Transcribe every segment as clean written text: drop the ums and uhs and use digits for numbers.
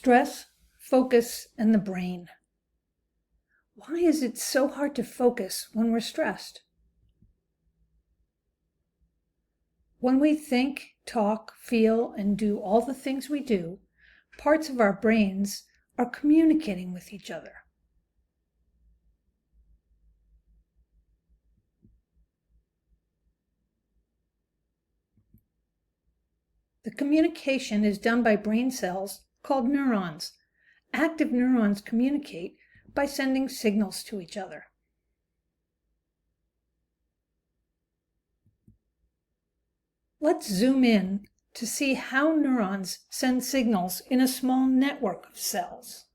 Stress, focus, and the brain. Why is it so hard to focus when we're stressed? When we think, talk, feel, and do all the things we do, parts of our brains are communicating with each other. The communication is done by brain cells called neurons. Active neurons communicate by sending signals to each other. Let's zoom in to see how neurons send signals in a small network of cells.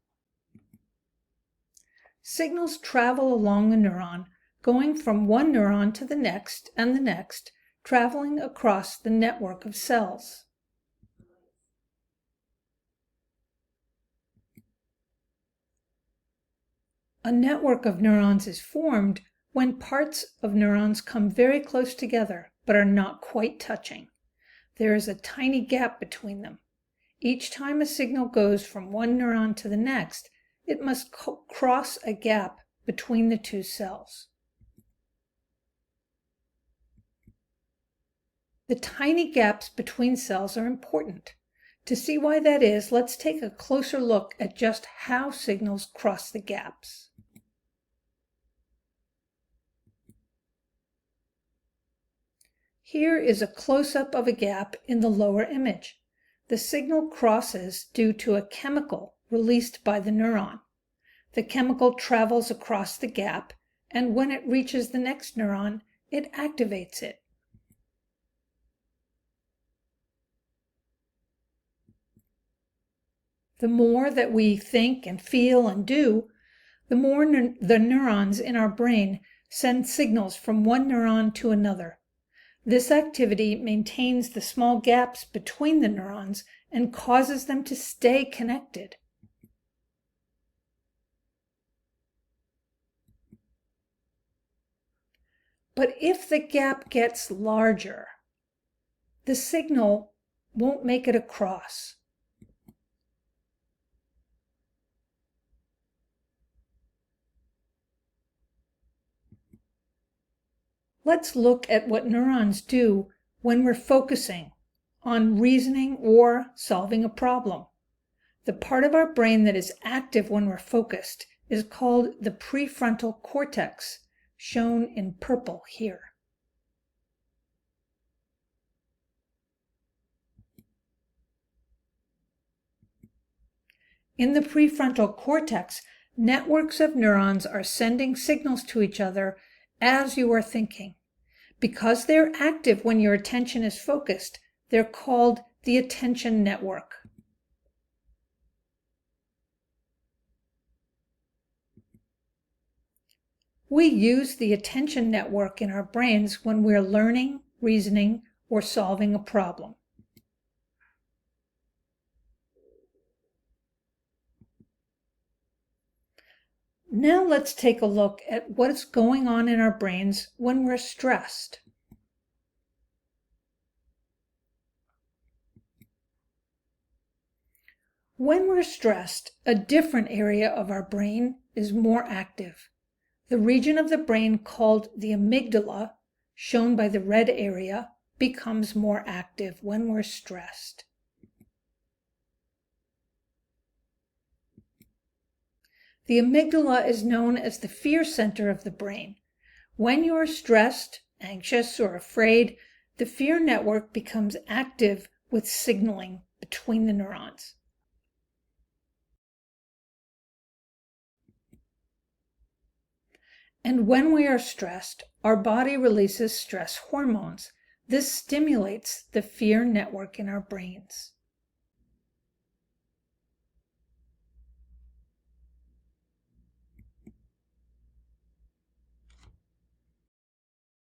Signals travel along a neuron, going from one neuron to the next and the next, traveling across the network of cells. A network of neurons is formed when parts of neurons come very close together but are not quite touching. There is a tiny gap between them. Each time a signal goes from one neuron to the next, it must cross a gap between the two cells. The tiny gaps between cells are important. To see why that is, let's take a closer look at just how signals cross the gaps. Here is a close-up of a gap in the lower image. The signal crosses due to a chemical released by the neuron. The chemical travels across the gap, and when it reaches the next neuron, it activates it. The more that we think and feel and do, the more the neurons in our brain send signals from one neuron to another. This activity maintains the small gaps between the neurons and causes them to stay connected. But if the gap gets larger, the signal won't make it across. Let's look at what neurons do when we're focusing on reasoning or solving a problem. The part of our brain that is active when we're focused is called the prefrontal cortex, shown in purple here. In the prefrontal cortex, networks of neurons are sending signals to each other as you are thinking. Because they're active when your attention is focused, they're called the attention network. We use the attention network in our brains when we're learning, reasoning, or solving a problem. Now let's take a look at what's going on in our brains when we're stressed. When we're stressed, a different area of our brain is more active. The region of the brain called the amygdala, shown by the red area, becomes more active when we're stressed. The amygdala is known as the fear center of the brain. When you are stressed, anxious, or afraid, the fear network becomes active with signaling between the neurons. And when we are stressed, our body releases stress hormones. This stimulates the fear network in our brains.